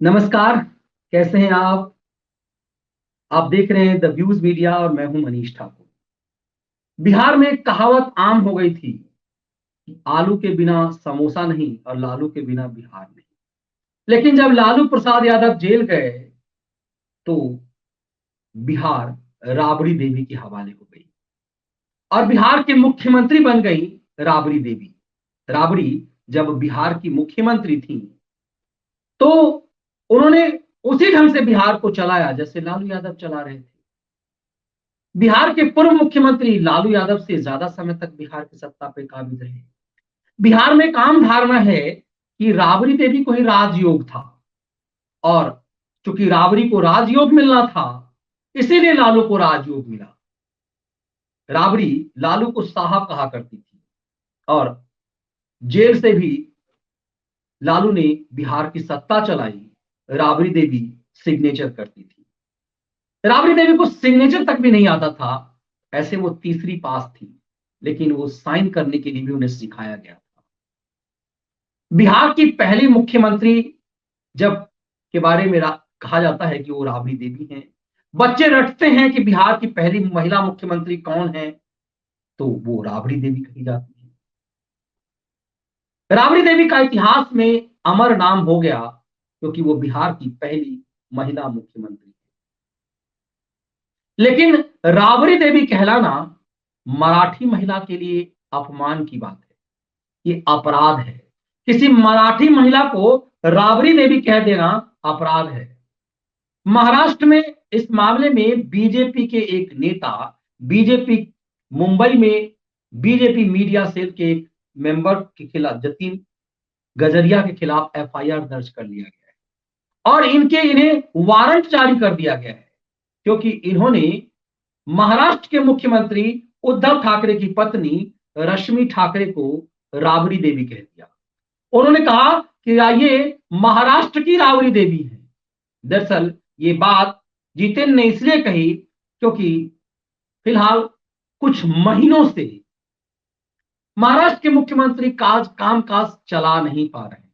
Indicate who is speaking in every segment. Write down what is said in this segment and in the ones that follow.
Speaker 1: नमस्कार। कैसे हैं आप देख रहे हैं द व्यूज मीडिया और मैं हूं मनीष ठाकुर। बिहार में एक कहावत आम हो गई थी कि आलू के बिना समोसा नहीं और लालू के बिना बिहार नहीं। लेकिन जब लालू प्रसाद यादव जेल गए तो बिहार राबड़ी देवी के हवाले हो गई और बिहार के मुख्यमंत्री बन गई राबड़ी देवी। राबड़ी जब बिहार की मुख्यमंत्री थी तो उन्होंने उसी ढंग से बिहार को चलाया जैसे लालू यादव चला रहे थे। बिहार के पूर्व मुख्यमंत्री लालू यादव से ज्यादा समय तक बिहार की सत्ता पे काबिज रहे। बिहार में एक आम धारणा है कि राबड़ी देवी को ही राजयोग था और चूंकि राबड़ी को राजयोग मिलना था इसीलिए लालू को राजयोग मिला। राबड़ी लालू को साहब कहा करती थी और जेल से भी लालू ने बिहार की सत्ता चलाई। राबड़ी देवी सिग्नेचर करती थी। राबड़ी देवी को सिग्नेचर तक भी नहीं आता था, ऐसे वो तीसरी पास थी, लेकिन वो साइन करने के लिए भी उन्हें सिखाया गया था। बिहार की पहली मुख्यमंत्री जब के बारे में कहा जाता है कि वो राबड़ी देवी हैं। बच्चे रटते हैं कि बिहार की पहली महिला मुख्यमंत्री कौन है, तो वो राबड़ी देवी कही जाती है। राबड़ी देवी का इतिहास में अमर नाम हो गया क्योंकि वो बिहार की पहली महिला मुख्यमंत्री। लेकिन राबड़ी देवी कहलाना मराठी महिला के लिए अपमान की बात है, ये अपराध है। किसी मराठी महिला को राबड़ी देवी कह देना अपराध है। महाराष्ट्र में इस मामले में बीजेपी के एक नेता, बीजेपी मुंबई में बीजेपी मीडिया सेल के एक मेंबर के खिलाफ, जतीन गजरिया के खिलाफ एफआईआर दर्ज कर लिया गया है और इन्हें वारंट जारी कर दिया गया है क्योंकि इन्होंने महाराष्ट्र के मुख्यमंत्री उद्धव ठाकरे की पत्नी रश्मि ठाकरे को राबड़ी देवी कह दिया। उन्होंने कहा कि ये महाराष्ट्र की राबड़ी देवी है। दरअसल ये बात जितेन ने इसलिए कही क्योंकि फिलहाल कुछ महीनों से महाराष्ट्र के मुख्यमंत्री कामकाज चला नहीं पा रहे।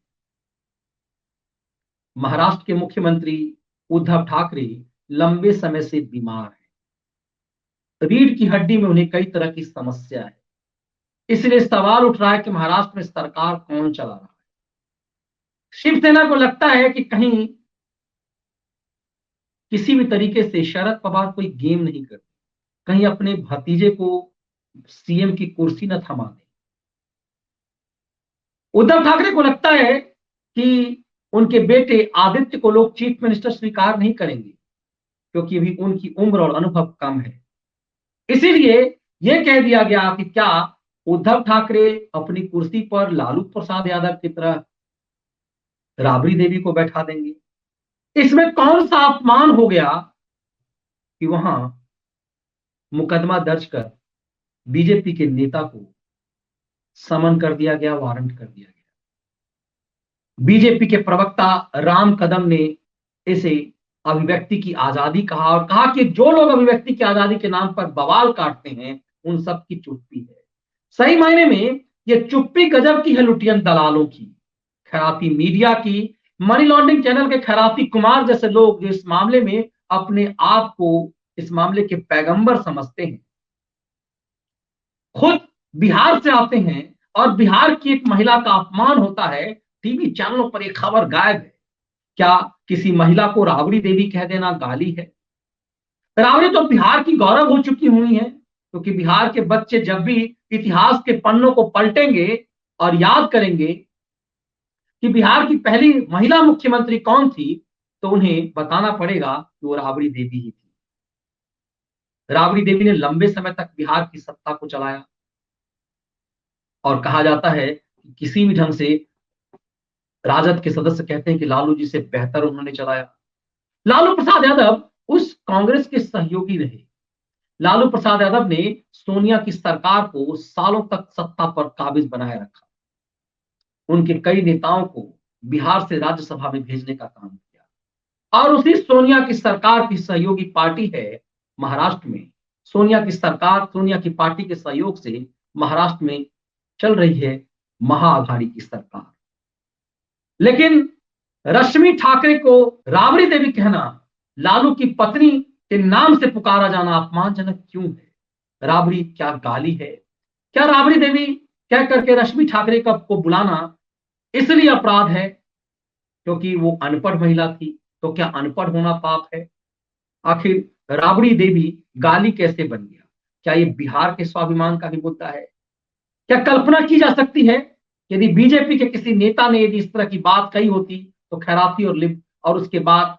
Speaker 1: महाराष्ट्र के मुख्यमंत्री उद्धव ठाकरे लंबे समय से बीमार हैं। रीढ़ की हड्डी में उन्हें कई तरह की समस्या है। इसलिए सवाल उठ रहा है कि महाराष्ट्र में सरकार कौन चला रहा है। शिवसेना को लगता है कि कहीं किसी भी तरीके से शरद पवार कोई गेम नहीं करते, कहीं अपने भतीजे को सीएम की कुर्सी न थमा दे। उद्धव ठाकरे को लगता है कि उनके बेटे आदित्य को लोग चीफ मिनिस्टर स्वीकार नहीं करेंगे क्योंकि अभी उनकी उम्र और अनुभव कम है। इसीलिए यह कह दिया गया कि क्या उद्धव ठाकरे अपनी कुर्सी पर लालू प्रसाद यादव की तरह राबड़ी देवी को बैठा देंगे। इसमें कौन सा अपमान हो गया कि वहां मुकदमा दर्ज कर बीजेपी के नेता को समन कर दिया गया, वारंट कर दिया गया। बीजेपी के प्रवक्ता राम कदम ने इसे अभिव्यक्ति की आजादी कहा और कहा कि जो लोग अभिव्यक्ति की आजादी के नाम पर बवाल काटते हैं उन सब की चुप्पी है। सही मायने में ये चुप्पी गजब की है लुटियन दलालों की, खराती मीडिया की, मनी लॉन्ड्रिंग चैनल के खराती कुमार जैसे लोग जो इस मामले में अपने आप को इस मामले के पैगंबर समझते हैं, खुद बिहार से आते हैं और बिहार की एक महिला का अपमान होता है। टीवी चैनलों पर एक खबर गायब है। क्या किसी महिला को राबड़ी देवी कह देना गाली है? राबड़ी तो बिहार की गौरव हो चुकी हुई है क्योंकि बिहार के बच्चे जब भी इतिहास के पन्नों को पलटेंगे और याद करेंगे कि बिहार की पहली महिला मुख्यमंत्री कौन थी तो उन्हें बताना पड़ेगा कि वो राबड़ी देवी ही थी। राबड़ी देवी ने लंबे समय तक बिहार की सत्ता को चलाया और कहा जाता है कि किसी भी ढंग से राजद के सदस्य कहते हैं कि लालू जी से बेहतर उन्होंने चलाया। लालू प्रसाद यादव उस कांग्रेस के सहयोगी रहे। लालू प्रसाद यादव ने सोनिया की सरकार को सालों तक सत्ता पर काबिज बनाए रखा। उनके कई नेताओं को बिहार से राज्यसभा में भेजने का काम किया और उसी सोनिया की सरकार की सहयोगी पार्टी है महाराष्ट्र में। सोनिया की सरकार, सोनिया की पार्टी के सहयोग से महाराष्ट्र में चल रही है महाअघाड़ी की सरकार। लेकिन रश्मि ठाकरे को राबड़ी देवी कहना, लालू की पत्नी के नाम से पुकारा जाना अपमानजनक क्यों है? राबड़ी क्या गाली है? क्या राबड़ी देवी कह करके रश्मि ठाकरे को बुलाना इसलिए अपराध है क्योंकि वो अनपढ़ महिला थी? तो क्या अनपढ़ होना पाप है? आखिर राबड़ी देवी गाली कैसे बन गया? क्या ये बिहार के स्वाभिमान का भी मुद्दा है? क्या कल्पना की जा सकती है यदि बीजेपी के किसी नेता ने यदि इस तरह की बात कही होती तो खैराती और उसके बाद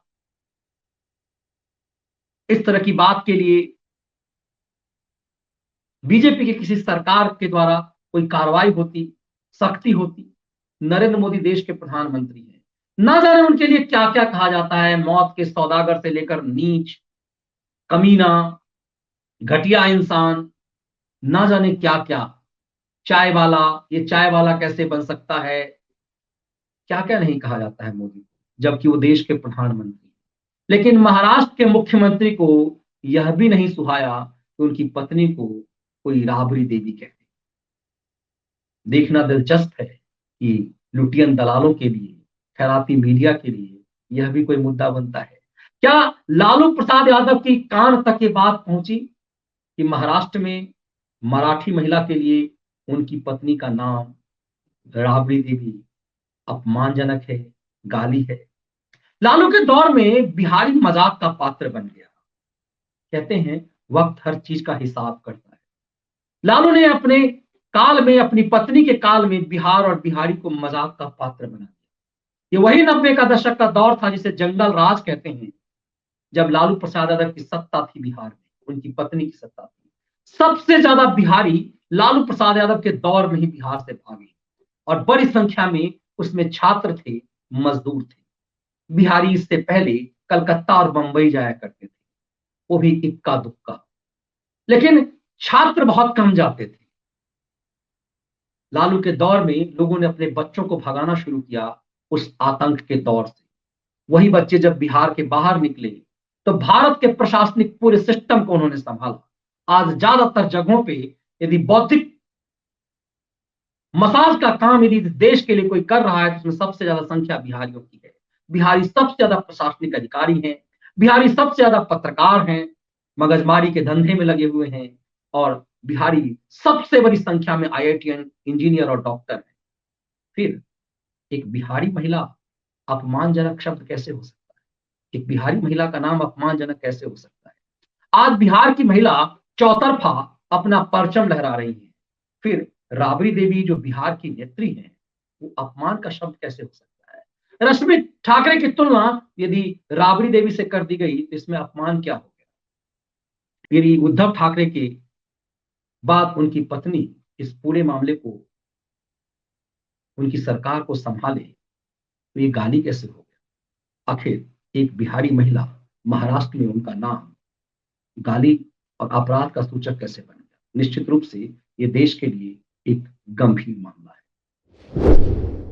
Speaker 1: इस तरह की बात के लिए बीजेपी की किसी सरकार के द्वारा कोई कार्रवाई होती, सख्ती होती? नरेंद्र मोदी देश के प्रधानमंत्री हैं, ना जाने उनके लिए क्या क्या कहा जाता है, मौत के सौदागर से लेकर नीच, कमीना, घटिया इंसान, ना जाने क्या क्या, चाय वाला, ये चाय वाला कैसे बन सकता है, क्या क्या नहीं कहा जाता है मोदी को, जबकि वो देश के प्रधानमंत्री। लेकिन महाराष्ट्र के मुख्यमंत्री को यह भी नहीं सुहाया कि उनकी पत्नी को कोई राबड़ी देवी कहते। देखना दिलचस्प है कि लुटियन दलालों के लिए, खैराती मीडिया के लिए यह भी कोई मुद्दा बनता है। क्या लालू प्रसाद यादव की कान तक ये बात पहुंची कि महाराष्ट्र में मराठी महिला के लिए उनकी पत्नी का नाम राबड़ी देवी अपमानजनक है, गाली है? लालू के दौर में बिहारी मजाक का पात्र बन गया। कहते हैं वक्त हर चीज का हिसाब करता है। लालू ने अपने काल में, अपनी पत्नी के काल में बिहार और बिहारी को मजाक का पात्र बना दिया। ये वही 90 का दशक का दौर था जिसे जंगल राज कहते हैं, जब लालू प्रसाद यादव की सत्ता थी बिहार में, उनकी पत्नी की सत्ता थी। सबसे ज्यादा बिहारी लालू प्रसाद यादव के दौर में ही बिहार से भागे और बड़ी संख्या में उसमें छात्र थे, मजदूर थे। बिहारी इससे पहले कलकत्ता और बंबई जाया करते थे, वो भी इक्का दुक्का, लेकिन छात्र बहुत कम जाते थे। लालू के दौर में लोगों ने अपने बच्चों को भगाना शुरू किया उस आतंक के दौर से। वही बच्चे जब बिहार के बाहर निकले तो भारत के प्रशासनिक पूरे सिस्टम को उन्होंने संभाला। आज ज्यादातर जगहों पे यदि बौद्धिक मसाज का काम यदि देश के लिए कोई कर रहा है तो उसमें सबसे ज्यादा संख्या बिहारियों की है। बिहारी सबसे ज्यादा प्रशासनिक अधिकारी हैं, बिहारी सबसे ज्यादा पत्रकार हैं, मगजमारी के धंधे में लगे हुए हैं, और बिहारी सबसे बड़ी संख्या में आईआईटीएन इंजीनियर और डॉक्टर हैं। फिर एक बिहारी महिला अपमानजनक शब्द कैसे हो सकता है? एक बिहारी महिला का नाम अपमानजनक कैसे हो सकता है? आज बिहार की महिला चौतरफा अपना परचम लहरा रही है। फिर राबड़ी देवी जो बिहार की नेत्री हैं, वो अपमान का शब्द कैसे हो सकता है? रश्मि ठाकरे की तुलना यदि राबड़ी देवी से कर दी गई तो इसमें अपमान क्या हो गया? यदि उद्धव ठाकरे के बाद उनकी पत्नी इस पूरे मामले को, उनकी सरकार को संभाले तो ये गाली कैसे हो गया? आखिर एक बिहारी महिला, महाराष्ट्र में उनका नाम गाली और अपराध का सूचक कैसे बन गया? निश्चित रूप से ये देश के लिए एक गंभीर मामला है।